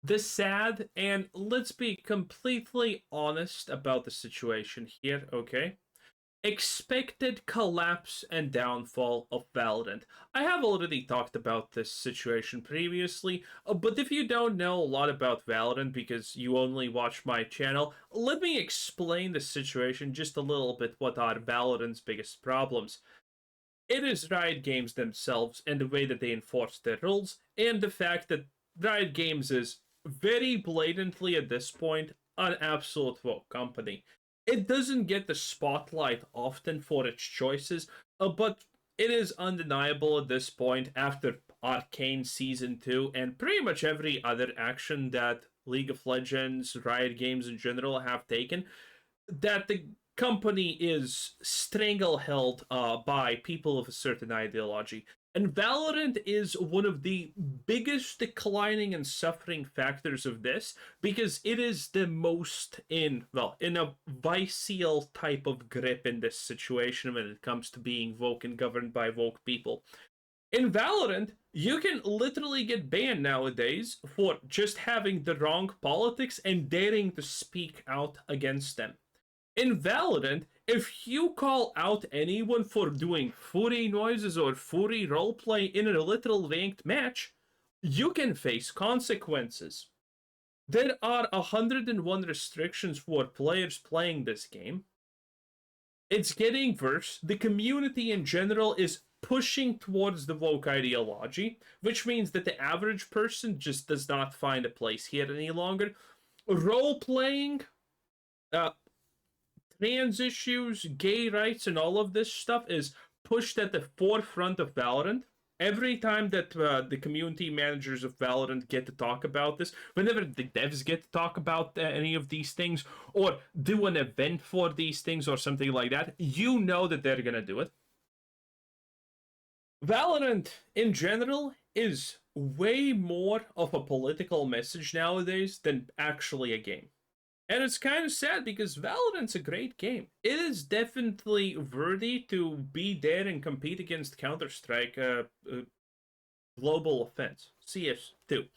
the sad, and let's be completely honest about the situation here, okay? Expected collapse and downfall of Valorant. I have already talked about this situation previously, but if you don't know a lot about Valorant because you only watch my channel, let me explain the situation just a little bit. What are Valorant's biggest problems? It is Riot Games themselves and the way that they enforce their rules, and the fact that Riot Games is very blatantly at this point an absolute woke company. It doesn't get the spotlight often for its choices, but it is undeniable at this point after Arcane Season 2 and pretty much every other action that League of Legends, Riot Games in general have taken, that the company is strangleheld by people of a certain ideology. And Valorant is one of the biggest declining and suffering factors of this because it is the most in a viceal type of grip in this situation when it comes to being woke and governed by woke people. In Valorant, you can literally get banned nowadays for just having the wrong politics and daring to speak out against them. In Valorant, if you call out anyone for doing furry noises or furry roleplay in a literal ranked match, you can face consequences. There are 101 restrictions for players playing this game. It's getting worse. The community in general is pushing towards the woke ideology, which means that the average person just does not find a place here any longer. Role playing, trans issues, gay rights, and all of this stuff is pushed at the forefront of Valorant. Every time that the community managers of Valorant get to talk about this, whenever the devs get to talk about any of these things, or do an event for these things or something like that, you know that they're gonna do it. Valorant, in general, is way more of a political message nowadays than actually a game. And it's kind of sad because Valorant's a great game. It is definitely worthy to be there and compete against Counter-Strike, Global Offense, CS2.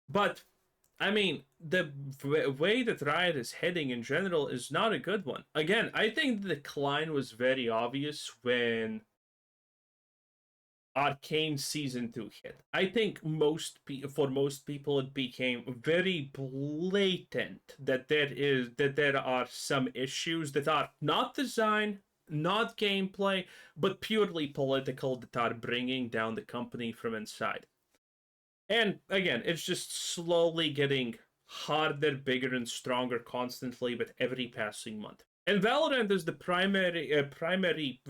But, I mean, the way that Riot is heading in general is not a good one. Again, I think the decline was very obvious when Arcane Season 2 hit. I think for most people it became very blatant that there are some issues that are not design, not gameplay, but purely political that are bringing down the company from inside. And again, it's just slowly getting harder, bigger, and stronger constantly with every passing month. And Valorant is the primary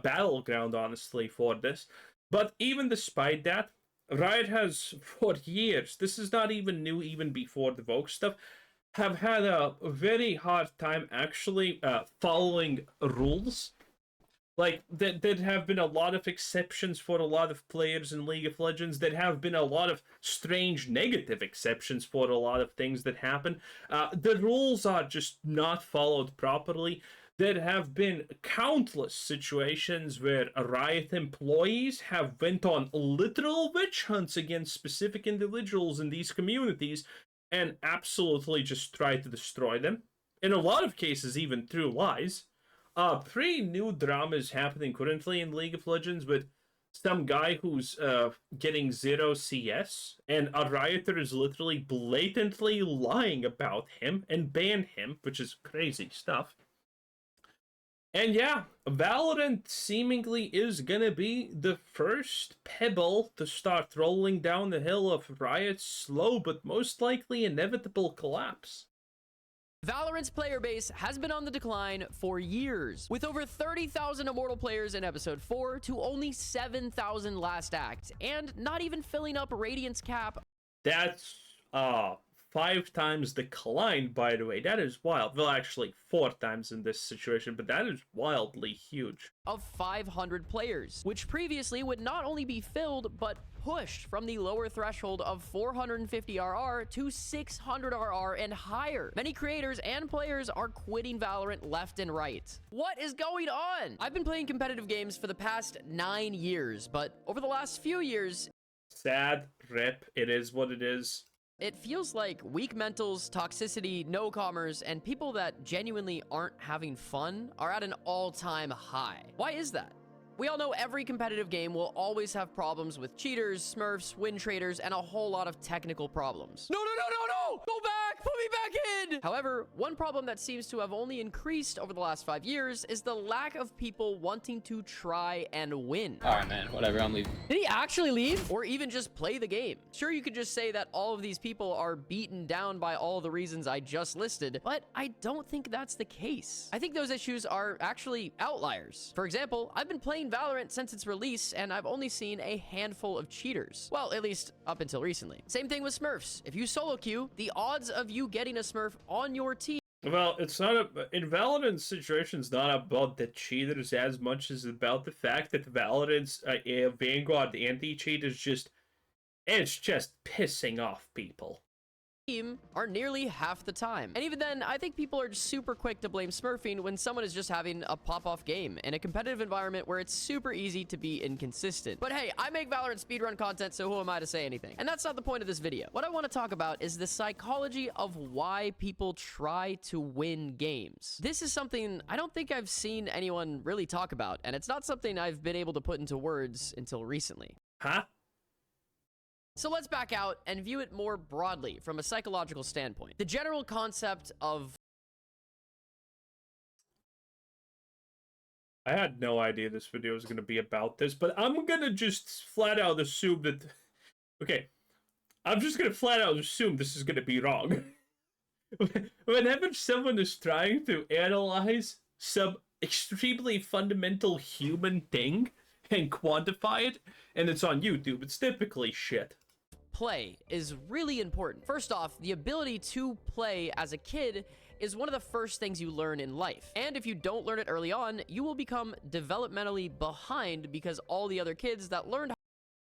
battleground, honestly, for this. But even despite that, Riot has, for years, this is not even new, even before the Vogue stuff, have had a very hard time actually following rules. Like, there have been a lot of exceptions for a lot of players in League of Legends. There have been a lot of strange negative exceptions for a lot of things that happen. The rules are just not followed properly. There have been countless situations where Riot employees have went on literal witch hunts against specific individuals in these communities and absolutely just tried to destroy them. In a lot of cases, even through lies. Pretty new drama is happening currently in League of Legends with some guy who's getting 0 CS, and a Rioter is literally blatantly lying about him and banned him, which is crazy stuff. And yeah, Valorant seemingly is gonna be the first pebble to start rolling down the hill of Riot's slow but most likely inevitable collapse. Valorant's player base has been on the decline for years, with over 30,000 Immortal players in Episode 4 to only 7,000 last act, and not even filling up Radiant's cap. That's 5 times the decline, by the way. That is wild. Well, actually, 4 times in this situation, but that is wildly huge. Of 500 players, which previously would not only be filled, but pushed from the lower threshold of 450 RR to 600 RR and higher. Many creators and players are quitting Valorant left and right. What is going on? I've been playing competitive games for the past 9 years, but over the last few years... Sad, rip, it is what it is. It feels like weak mentals, toxicity, no-commers, and people that genuinely aren't having fun are at an all-time high. Why is that? We all know every competitive game will always have problems with cheaters, smurfs, win traders, and a whole lot of technical problems. No! Go back! Put me back in! However, one problem that seems to have only increased over the last 5 years is the lack of people wanting to try and win. All right, man, whatever, I'm leaving. Did he actually leave? Or even just play the game? Sure, you could just say that all of these people are beaten down by all the reasons I just listed, but I don't think that's the case. I think those issues are actually outliers. For example, I've been playing Valorant since its release, and I've only seen a handful of cheaters. Well, at least up until recently. Same thing with smurfs. If you solo queue, the odds of you getting a smurf on your team. Well, it's not in Valorant's situation, it's not about the cheaters as much as about the fact that Valorant's Vanguard anti-cheat is just pissing off people. Are nearly half the time. And even then, I think people are super quick to blame smurfing when someone is just having a pop-off game in a competitive environment where it's super easy to be inconsistent. But hey, I make Valorant speedrun content, so who am I to say anything? And that's not the point of this video. What I want to talk about is the psychology of why people try to win games. This is something I don't think I've seen anyone really talk about, and it's not something I've been able to put into words until recently. Huh? So let's back out and view it more broadly from a psychological standpoint. The general concept of... I had no idea this video was going to be about this, but I'm going to just flat out assume that... Okay, I'm just going to flat out assume this is going to be wrong. Whenever someone is trying to analyze some extremely fundamental human thing and quantify it, and it's on YouTube, it's typically shit. Play is really important. First off, the ability to play as a kid is one of the first things you learn in life. And if you don't learn it early on, you will become developmentally behind because all the other kids that learned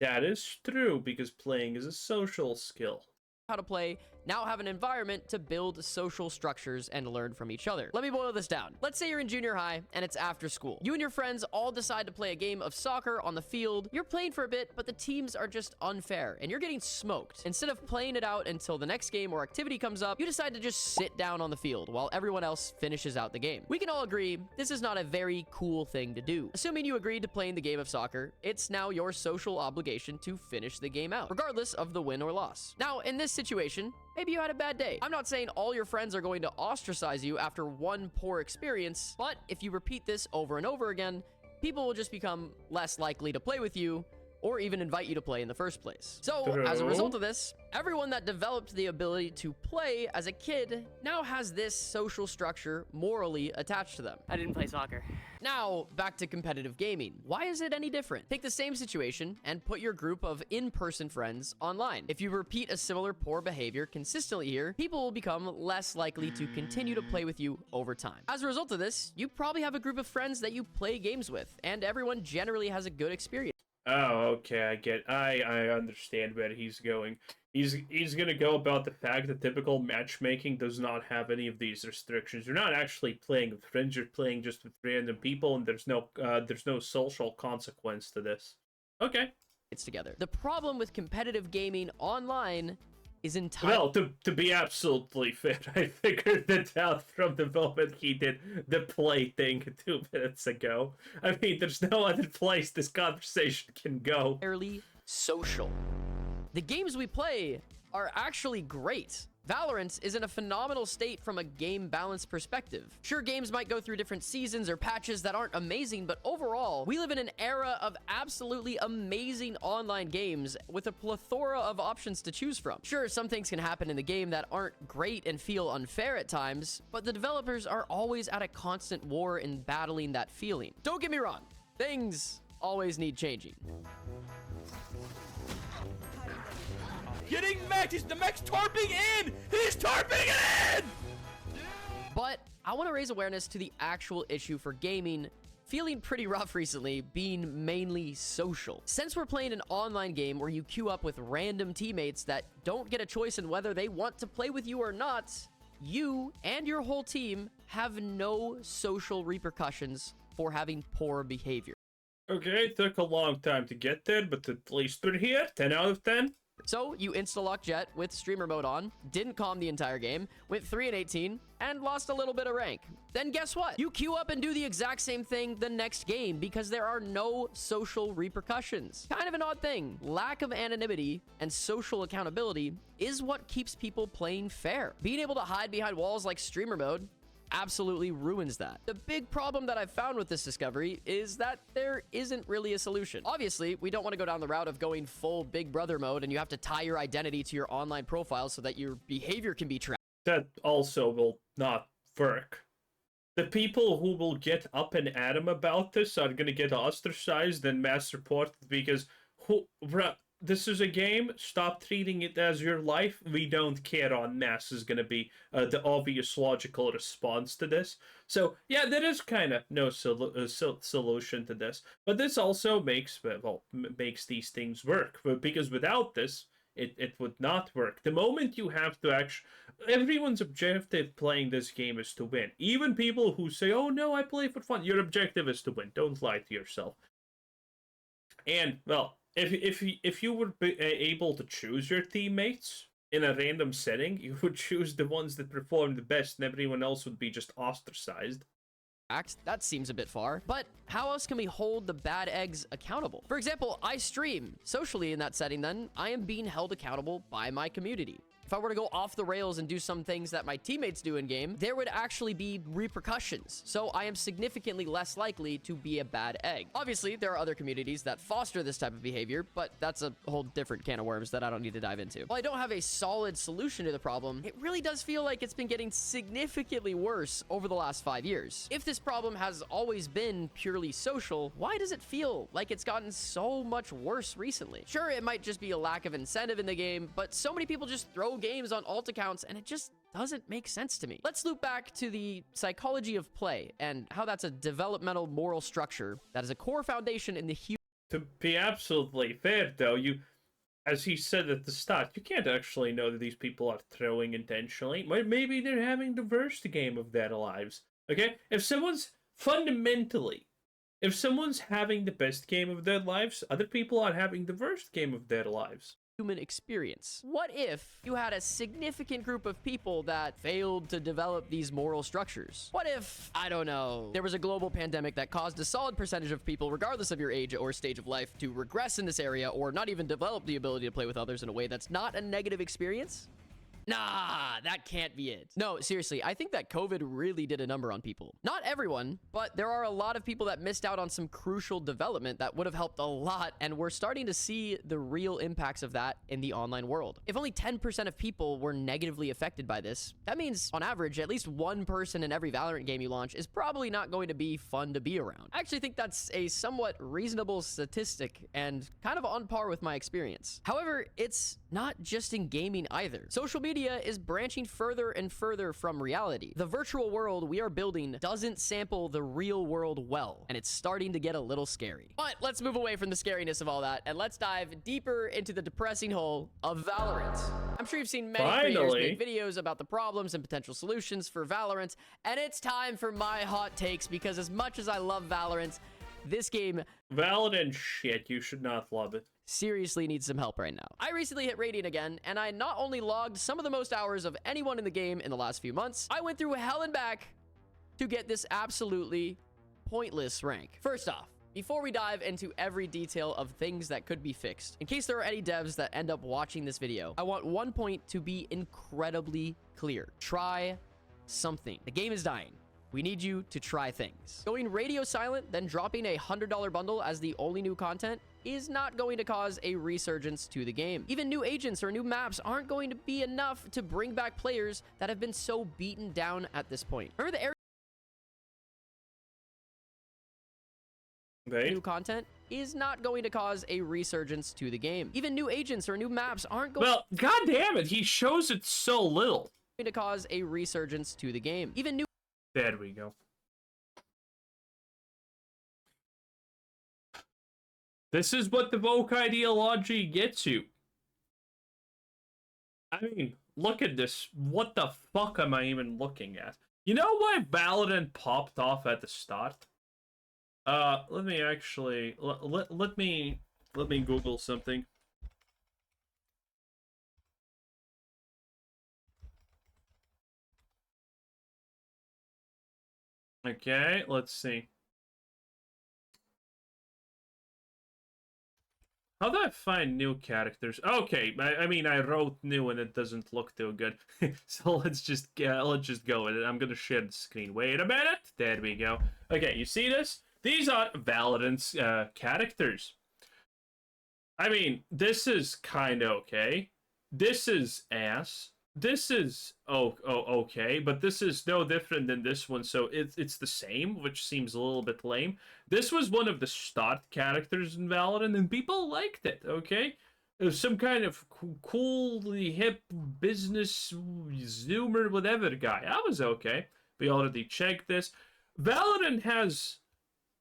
That is true, because playing is a social skill. how to play now have an environment to build social structures and learn from each other. Let me boil this down. Let's say you're in junior high and it's after school. You and your friends all decide to play a game of soccer on the field. You're playing for a bit, but the teams are just unfair and you're getting smoked. Instead of playing it out until the next game or activity comes up, you decide to just sit down on the field while everyone else finishes out the game. We can all agree this is not a very cool thing to do. Assuming you agreed to playing the game of soccer, it's now your social obligation to finish the game out, regardless of the win or loss. Now, in this situation, maybe you had a bad day. I'm not saying all your friends are going to ostracize you after one poor experience, but if you repeat this over and over again, people will just become less likely to play with you or even invite you to play in the first place. So, as a result of this, everyone that developed the ability to play as a kid now has this social structure morally attached to them. I didn't play soccer. Now, back to competitive gaming. Why is it any different? Take the same situation and put your group of in-person friends online. If you repeat a similar poor behavior consistently here, people will become less likely to continue to play with you over time. As a result of this, you probably have a group of friends that you play games with, and everyone generally has a good experience. Oh, okay, I understand where he's going. He's gonna go about the fact that typical matchmaking does not have any of these restrictions. You're not actually playing with friends, you're playing just with random people, and there's no social consequence to this. Okay. It's together. The problem with competitive gaming online is entirely... Well, to be absolutely fair, I figured that out from the moment he did the play thing 2 minutes ago. I mean, there's no other place this conversation can go. Entirely social. The games we play are actually great. Valorant is in a phenomenal state from a game balance perspective. Sure, games might go through different seasons or patches that aren't amazing, but overall, we live in an era of absolutely amazing online games with a plethora of options to choose from. Sure, some things can happen in the game that aren't great and feel unfair at times, but the developers are always at a constant war in battling that feeling. Don't get me wrong, things always need changing. Getting Max, the Max tarping in! He's tarping it in! But I want to raise awareness to the actual issue for gaming feeling pretty rough recently, being mainly social. Since we're playing an online game where you queue up with random teammates that don't get a choice in whether they want to play with you or not, you and your whole team have no social repercussions for having poor behavior. Okay, it took a long time to get there, but at least we're here. 10 out of 10. So you insta-lock Jet with streamer mode on, didn't calm the entire game, went 3-18, and lost a little bit of rank. Then guess what? You queue up and do the exact same thing the next game because there are no social repercussions. Kind of an odd thing. Lack of anonymity and social accountability is what keeps people playing fair. Being able to hide behind walls like streamer mode absolutely ruins that. The big problem that I've found with this discovery is that there isn't really a solution. Obviously, we don't want to go down the route of going full Big Brother mode and you have to tie your identity to your online profile so that your behavior can be tracked. That also will not work. The people who will get up and at him about this are gonna get ostracized and mass reported because this is a game. Stop treating it as your life. We don't care on mass is going to be the obvious logical response to this. So, yeah, there is kind of no solution to this. But this also makes these things work. Because without this, it would not work. The moment you have to actually... Everyone's objective playing this game is to win. Even people who say, oh, no, I play for fun. Your objective is to win. Don't lie to yourself. And, well... If you were able to choose your teammates in a random setting, you would choose the ones that perform the best, and everyone else would be just ostracized. That seems a bit far. But how else can we hold the bad eggs accountable? For example, I stream. Socially in that setting, then, I am being held accountable by my community. If I were to go off the rails and do some things that my teammates do in game, there would actually be repercussions. So I am significantly less likely to be a bad egg. Obviously, there are other communities that foster this type of behavior, but that's a whole different can of worms that I don't need to dive into. While I don't have a solid solution to the problem, it really does feel like it's been getting significantly worse over the last 5 years. If this problem has always been purely social, why does it feel like it's gotten so much worse recently? Sure, it might just be a lack of incentive in the game, but so many people just throw games on alt accounts and it just doesn't make sense to me. Let's loop back to the psychology of play and how that's a developmental moral structure that is a core foundation in the human. To be absolutely fair though, as he said at the start, you can't actually know that these people are throwing intentionally. Maybe they're having the worst game of their lives. Okay? If someone's having the best game of their lives, other people are having the worst game of their lives. Human experience. What if you had a significant group of people that failed to develop these moral structures? What if, I don't know, there was a global pandemic that caused a solid percentage of people, regardless of your age or stage of life, to regress in this area or not even develop the ability to play with others in a way that's not a negative experience? Nah, that can't be it. No, seriously, I think that COVID really did a number on people. Not everyone, but there are a lot of people that missed out on some crucial development that would have helped a lot, and we're starting to see the real impacts of that in the online world. If only 10% of people were negatively affected by this, that means, on average, at least one person in every Valorant game you launch is probably not going to be fun to be around. I actually think that's a somewhat reasonable statistic and kind of on par with my experience. However, it's not just in gaming either. Social media is branching further and further from reality. The virtual world we are building doesn't sample the real world well, and it's starting to get a little scary. But let's move away from the scariness of all that, and let's dive deeper into the depressing hole of Valorant. I'm sure you've seen many creators make videos about the problems and potential solutions for Valorant, and it's time for my hot takes, because as much as I love Valorant, this game... Valorant shit, you should not love it. Seriously needs some help right now. I recently hit Radiant again, and I not only logged some of the most hours of anyone in the game in the last few months, I went through hell and back to get this absolutely pointless rank. First off, before we dive into every detail of things that could be fixed, in case there are any devs that end up watching this video, I want one point to be incredibly clear. Try something. The game is dying. We need you to try things. Going radio silent, then dropping a $100 bundle as the only new content is not going to cause a resurgence to the game. Even new agents or new maps aren't going to be enough to bring back players that have been so beaten down at this point. Remember the area new content is not going to cause a resurgence to the game. Even new agents or new maps aren't going god damn it, he shows it so little. To cause a resurgence to the game. Even new There we go. This is what the woke ideology gets you. I mean, look at this. What the fuck am I even looking at? You know why Baldur popped off at the start? Let me actually let me Google something. Okay, let's see. How do I find new characters? Okay, I mean I wrote new and it doesn't look too good. So let's just go with it. I'm gonna share the screen. Wait a minute. There we go. Okay, you see this? These are Valorant's characters. I mean, this is kind of okay. This is ass. This is okay, but this is no different than this one, so it's the same, which seems a little bit lame. This was one of the start characters in Valorant, and people liked it. Okay, it was some kind of coolly hip business zoomer whatever guy. That was okay. We already checked this. Valorant has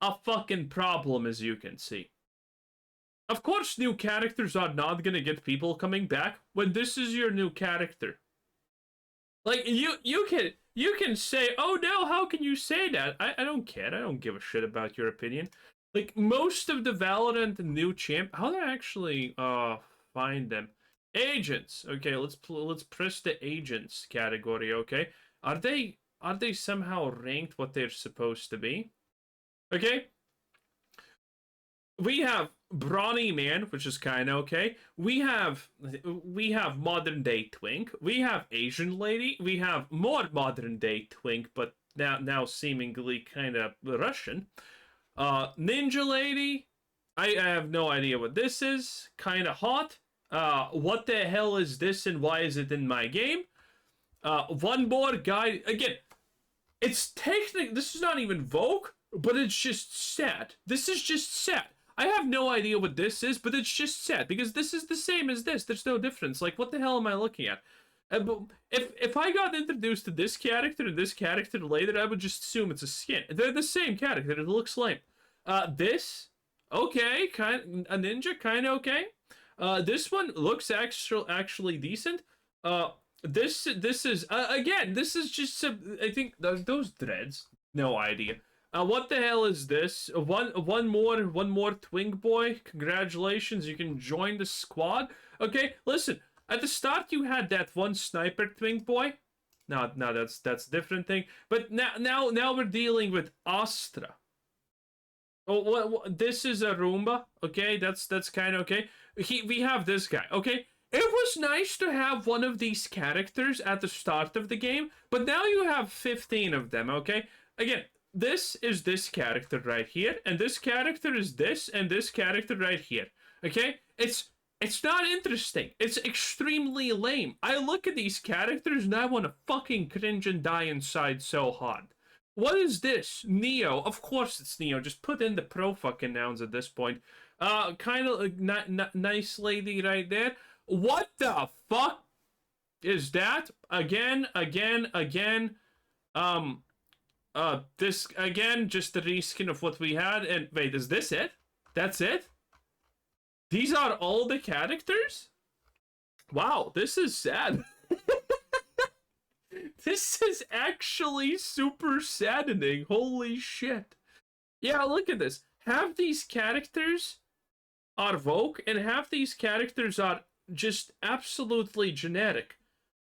a fucking problem, as you can see. Of course, new characters are not gonna get people coming back when this is your new character. Like you can say, oh no, how can you say that? I don't care. I don't give a shit about your opinion. Like most of the Valorant new champ, how do I actually find them? Agents. Okay, let's press the agents category. Okay, are they somehow ranked what they're supposed to be? Okay. We have Brawny Man, which is kind of okay. We have modern day twink. We have Asian lady. We have more modern day twink, but now seemingly kind of Russian. Ninja lady. I have no idea what this is. Kind of hot. What the hell is this and why is it in my game? One more guy. Again, it's technically, this is not even Vogue, but it's just sad. This is just sad. I have no idea what this is, but it's just sad because this is the same as this. There's no difference. Like, what the hell am I looking at? If I got introduced to this character and this character later, I would just assume it's a skin. They're the same character. It looks lame. This, okay, a ninja, kind of okay. This one looks actually decent. This is again. This is just I think those dreads. No idea. What the hell is this? One more twink boy. Congratulations, you can join the squad. Okay, listen. At the start, you had that one sniper twink boy. No, that's a different thing. But now we're dealing with Astra. Oh, what this is a Roomba. Okay, that's kind of okay. We have this guy. Okay. It was nice to have one of these characters at the start of the game, but now you have 15 of them. Okay, again. This is this character right here, and this character is this, and this character right here. Okay? It's not interesting. It's extremely lame. I look at these characters and I want to fucking cringe and die inside so hard. What is this? Neo. Of course it's Neo. Just put in the pro fucking nouns at this point. Kind of nice lady right there. What the fuck is that? Again. This, again, just the reskin of what we had, and wait, is this it? That's it? These are all the characters? Wow, this is sad. This is actually super saddening, holy shit. Yeah, look at this. Half these characters are Vogue, and half these characters are just absolutely generic.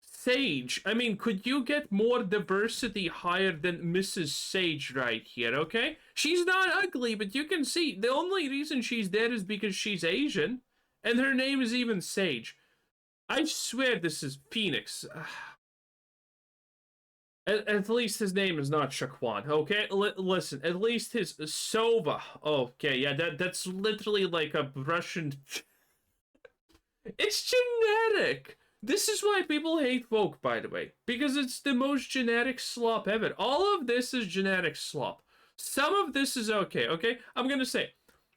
Sage. I mean, could you get more diversity higher than Mrs. Sage right here, okay? She's not ugly, but you can see the only reason she's there is because she's Asian, and her name is even Sage. I swear this is Phoenix. At least his name is not Shaquan, okay? Listen, at least his Sova. Okay, yeah, that's literally like a Russian... It's genetic! This is why people hate Vogue, by the way. Because it's the most generic slop ever. All of this is generic slop. Some of this is okay, okay? I'm gonna say,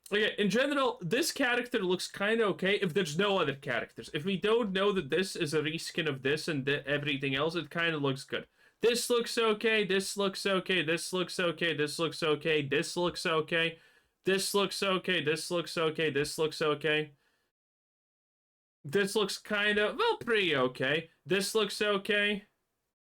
okay, in general, this character looks kind of okay if there's no other characters. If we don't know that this is a reskin of this and everything else, it kind of looks good. This looks okay, this looks okay, this looks okay, this looks okay, this looks okay, this looks okay, this looks okay, this looks okay. This looks kind of, well, pretty okay. This looks okay.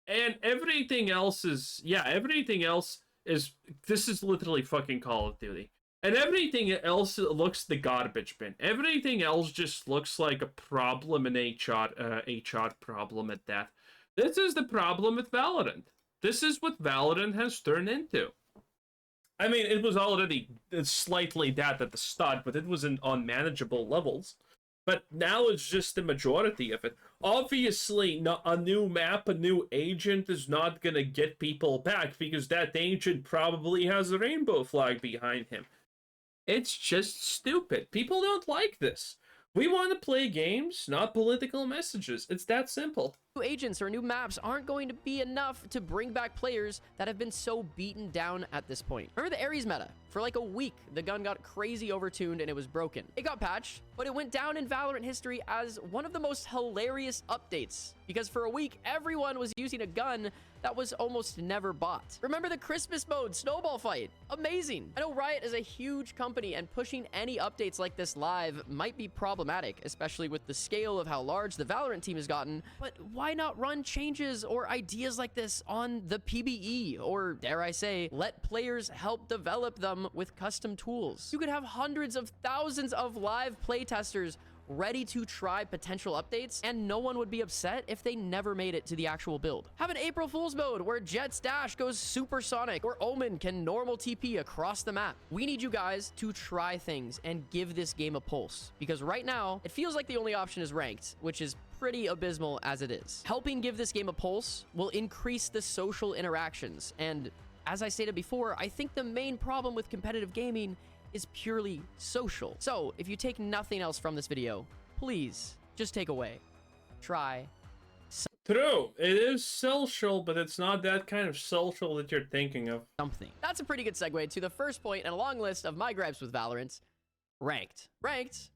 And everything else is, yeah, everything else is, this is literally fucking Call of Duty. And everything else looks the garbage bin. Everything else just looks like a problem, an HR problem at that. This is the problem with Valorant. This is what Valorant has turned into. I mean, it was already slightly that at the start, but it was on unmanageable levels. But now it's just the majority of it. Obviously, a new map, a new agent is not gonna get people back because that agent probably has a rainbow flag behind him. It's just stupid. People don't like this. We want to play games, not political messages. It's that simple. New agents or new maps aren't going to be enough to bring back players that have been so beaten down at this point. Remember the Ares meta? For like a week, the gun got crazy overtuned and it was broken. It got patched, but it went down in Valorant history as one of the most hilarious updates because for a week, everyone was using a gun that was almost never bought. Remember the Christmas mode snowball fight? Amazing. I know Riot is a huge company and pushing any updates like this live might be problematic, especially with the scale of how large the Valorant team has gotten, but why not run changes or ideas like this on the PBE, or dare I say, let players help develop them with custom tools? You could have hundreds of thousands of live playtesters ready to try potential updates, and no one would be upset if they never made it to the actual build. Have an April Fool's mode where Jet's dash goes supersonic, or Omen can normal TP across the map. We need you guys to try things and give this game a pulse, because right now, it feels like the only option is ranked, which is pretty abysmal as it is. Helping give this game a pulse will increase the social interactions, and as I stated before, I think the main problem with competitive gaming is purely social. So if you take nothing else from this video, please just take away. Try. True, it is social, but it's not that kind of social that you're thinking of. Something. That's a pretty good segue to the first point in a long list of my gripes with Valorant. Ranked. Ranked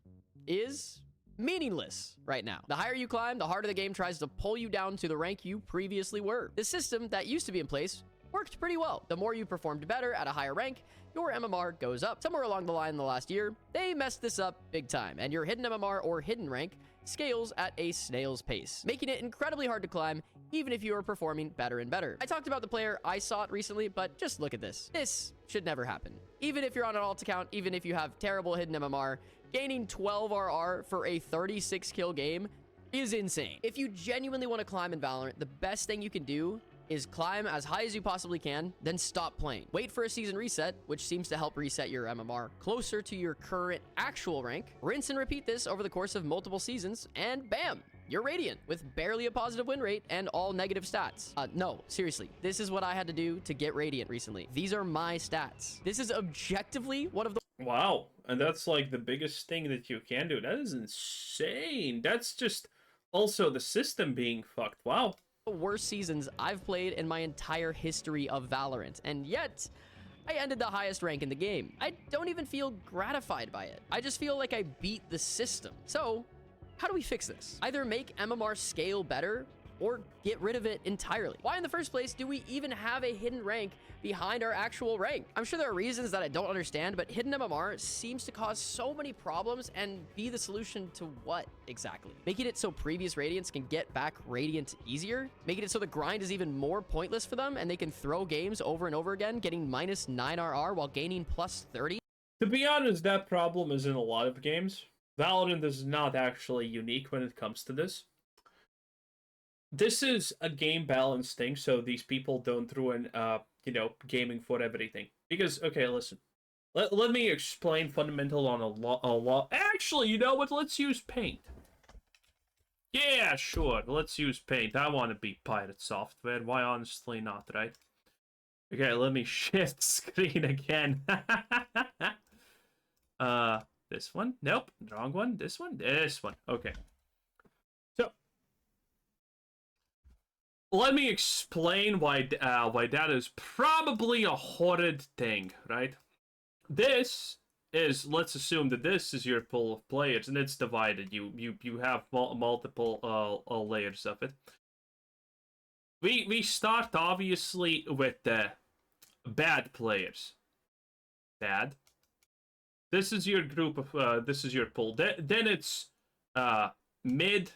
is meaningless right now. The higher you climb, the harder the game tries to pull you down to the rank you previously were. The system that used to be in place worked pretty well. The more you performed better at a higher rank, your MMR goes up. Somewhere along the line in the last year, they messed this up big time, and your hidden MMR or hidden rank scales at a snail's pace, making it incredibly hard to climb, even if you are performing better and better. I talked about the player I sought recently, but just look at this. This should never happen. Even if you're on an alt account, even if you have terrible hidden MMR, gaining 12 RR for a 36 kill game is insane. If you genuinely want to climb in Valorant, the best thing you can do is climb as high as you possibly can, then stop playing. Wait for a season reset, which seems to help reset your MMR closer to your current actual rank. Rinse and repeat this over the course of multiple seasons, and bam, you're Radiant with barely a positive win rate and all negative stats. No, seriously, this is what I had to do to get Radiant recently. These are my stats. This is objectively one of the— Wow, and that's like the biggest thing that you can do. That is insane. That's just also the system being fucked. Wow. worst seasons I've played in my entire history of Valorant, and yet I ended the highest rank in the game. I don't even feel gratified by it. I just feel like I beat the system. So how do we fix this? Either make MMR scale better or get rid of it entirely. Why in the first place do we even have a hidden rank behind our actual rank? I'm sure there are reasons that I don't understand, but hidden MMR seems to cause so many problems and be the solution to what exactly? Making it so previous Radiants can get back Radiant easier? Making it so the grind is even more pointless for them and they can throw games over and over again, getting -9 RR while gaining +30? To be honest, that problem is in a lot of games. Valorant is not actually unique when it comes to this. This is a game balance thing, so these people don't ruin, gaming for everything. Because, okay, listen. Let me explain fundamental on a lot. Actually, you know what? Let's use paint. Yeah, sure. Let's use paint. I want to be pirate software. Why honestly not, right? Okay, let me shift screen again. This one? Nope. Wrong one. This one? This one. Okay. So, let me explain why that is probably a horrid thing, right? This is, let's assume that this is your pool of players, and it's divided. You have multiple layers of it. We start obviously with the bad players. Bad. This is your group of this is your pool. Then it's mid.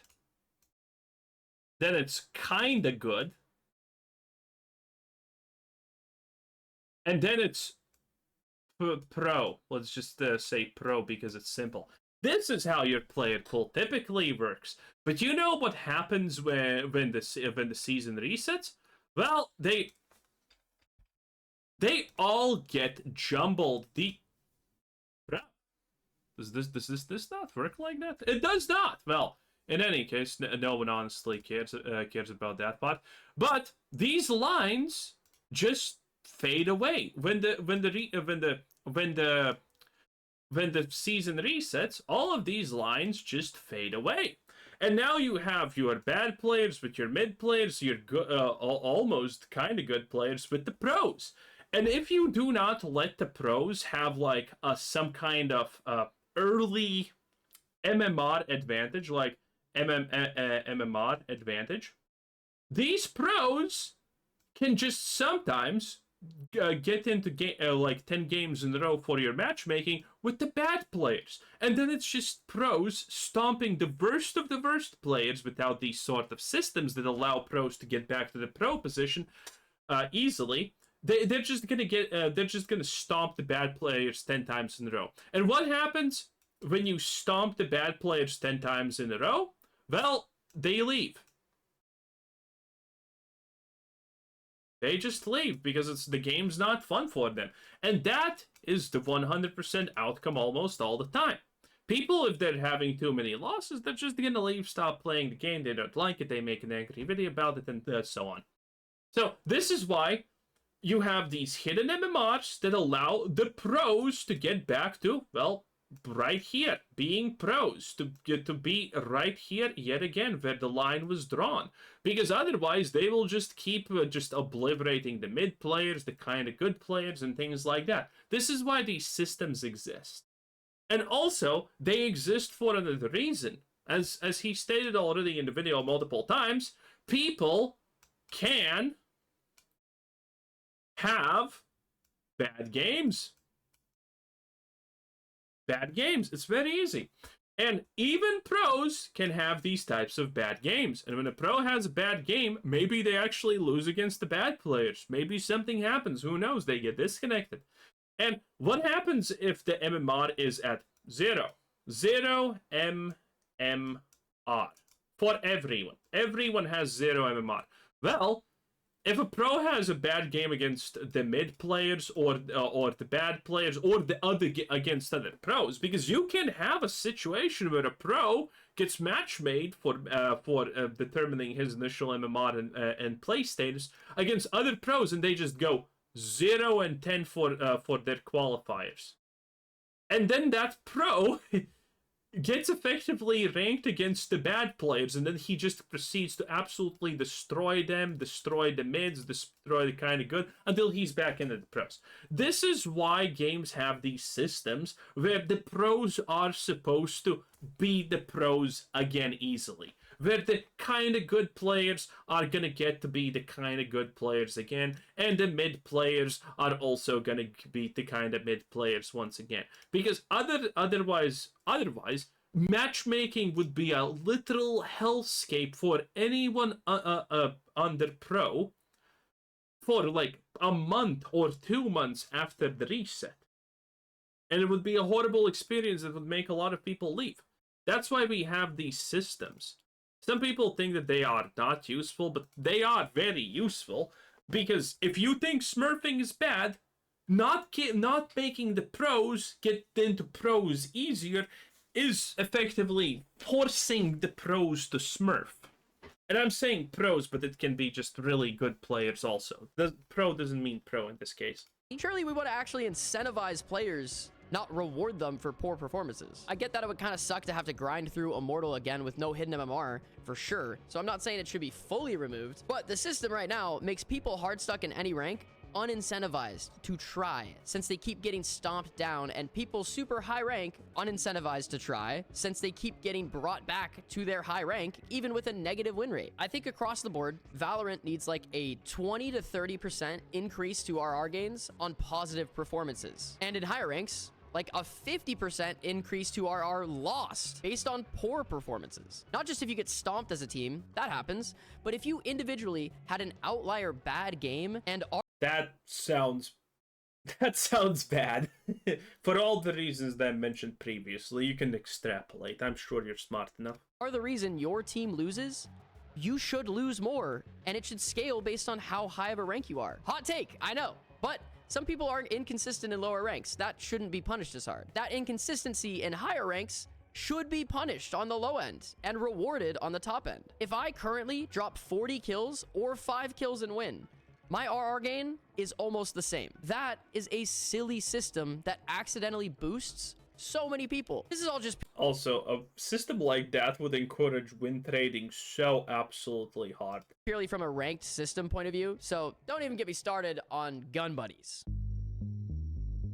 Then it's kinda good. And then it's pro. Let's just say pro because it's simple. This is how your player pool typically works. But you know what happens when the season resets? Well, they all get jumbled. Does this not work like that? It does not. Well, in any case, no one honestly cares about that part. But these lines just fade away when the season resets. All of these lines just fade away. And now you have your bad players with your mid players, your good, almost kind of good players with the pros. And if you do not let the pros have like some kind of early MMR advantage, like MMR advantage, these pros can just sometimes get into like 10 games in a row for your matchmaking with the bad players. And then it's just pros stomping the worst of the worst players without these sort of systems that allow pros to get back to the pro position easily. They're just gonna stomp the bad players 10 times in a row. And what happens when you stomp the bad players 10 times in a row? Well, they leave. They just leave because the game's not fun for them. And that is the 100% outcome almost all the time. People, if they're having too many losses, they're just gonna leave, stop playing the game, they don't like it, they make an angry video about it, and so on. So this is why you have these hidden MMRs that allow the pros to get back to, well, right here, being pros, to be right here yet again where the line was drawn, because otherwise they will just keep just obliterating the mid players, the kind of good players, and things like that. This is why these systems exist. And also they exist for another reason. As he stated already in the video multiple times, people can have bad games. Bad games. It's very easy. And even pros can have these types of bad games. And when a pro has a bad game, maybe they actually lose against the bad players. Maybe something happens. Who knows? They get disconnected. And what happens if the MMR is at 0? 0 MMR. For everyone. Everyone has 0 MMR. Well, if a pro has a bad game against the mid players or the bad players or the other against other pros, because you can have a situation where a pro gets match made for determining his initial MMR and play status against other pros, and they just go 0 and 10 for their qualifiers, and then that pro gets effectively ranked against the bad players, and then he just proceeds to absolutely destroy them, destroy the mids, destroy the kind of good, until he's back into the pros. This is why games have these systems where the pros are supposed to beat the pros again easily, where the kind of good players are gonna get to be the kind of good players again, and the mid players are also gonna beat the kind of mid players once again. Because otherwise, matchmaking would be a literal hellscape for anyone under pro for like a month or 2 months after the reset. And it would be a horrible experience that would make a lot of people leave. That's why we have these systems. Some people think that they are not useful, but they are very useful, because if you think smurfing is bad, not making the pros get into pros easier is effectively forcing the pros to smurf. And I'm saying pros, but it can be just really good players also. The pro doesn't mean pro in this case. Surely we want to actually incentivize players, not reward them for poor performances. I get that it would kind of suck to have to grind through Immortal again with no hidden MMR, for sure. So I'm not saying it should be fully removed, but the system right now makes people hard stuck in any rank unincentivized to try, since they keep getting stomped down, and people super high rank unincentivized to try, since they keep getting brought back to their high rank even with a negative win rate. I think across the board, Valorant needs like a 20 to 30% increase to RR gains on positive performances, and in higher ranks, like a 50% increase to RR lost based on poor performances. Not just if you get stomped as a team, that happens, but if you individually had an outlier bad game and That sounds bad. For all the reasons that I mentioned previously, you can extrapolate. I'm sure you're smart enough. are the reason your team loses, you should lose more, and it should scale based on how high of a rank you are. Hot take, I know, but Some people are inconsistent in lower ranks. That shouldn't be punished as hard. That inconsistency in higher ranks should be punished on the low end and rewarded on the top end. If I currently drop 40 kills or 5 kills and win, my RR gain is almost the same. That is a silly system that accidentally boosts so many people. This is all just... Also, a system like that would encourage win trading so absolutely hard. Purely from a ranked system point of view, so don't even get me started on gun buddies.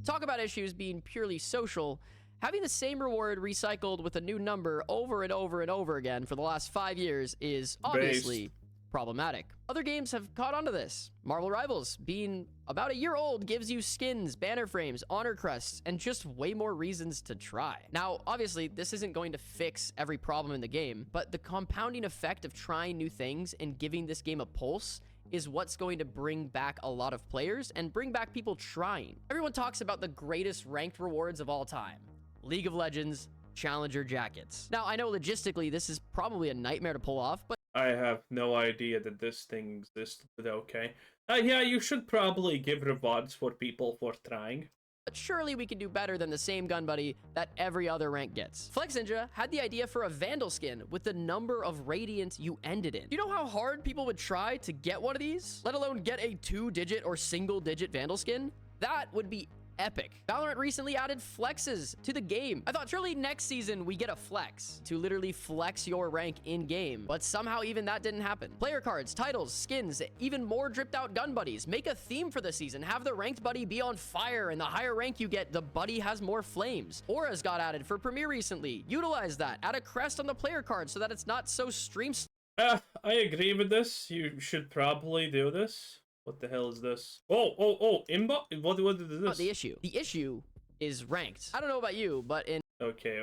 Talk about issues being purely social. Having the same reward recycled with a new number over and over and over again for the last 5 years is obviously problematic. Other games have caught on to this. Marvel Rivals, being about a year old, gives you skins, banner frames, honor crests, and just way more reasons to try. Now, obviously, this isn't going to fix every problem in the game, but the compounding effect of trying new things and giving this game a pulse is what's going to bring back a lot of players and bring back people trying. Everyone talks about the greatest ranked rewards of all time: League of Legends Challenger jackets. Now, I know logistically this is probably a nightmare to pull off, but I have no idea that this thing existed, but okay. Yeah, you should probably give rewards for people for trying. surely we can do better than the same gun buddy that every other rank gets. Flex Ninja had the idea for a Vandal skin with the number of Radiant you ended in. You know how hard people would try to get one of these? Let alone get a 2-digit or single-digit Vandal skin? That would be epic. Valorant recently added flexes to the game. I thought surely next season we get a flex to literally flex your rank in game, but somehow even that didn't happen. Player cards, titles, skins, even more dripped out gun buddies. Make a theme for the season. Have the ranked buddy be on fire, and the higher rank you get, the buddy has more flames. Auras got added for Premier recently. Utilize that. Add a crest on the player card so that it's not so stream. I agree with this. You should probably do this. What the hell is this? Oh, Imba? What is this? Not the issue. The issue is ranked. I don't know about you, but in Okay.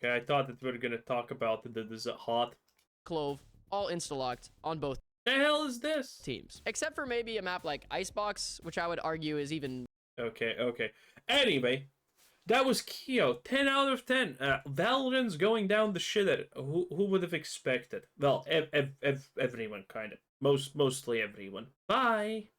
I thought that we were gonna talk about the hot. Clove, all insta-locked on both The hell is this? teams. Except for maybe a map like Icebox, which I would argue is even... Okay. Anyway, that was Kyo. 10 out of 10. Valorant's going down the shitter. Who would have expected? Well, everyone, kind of. Mostly everyone. Bye.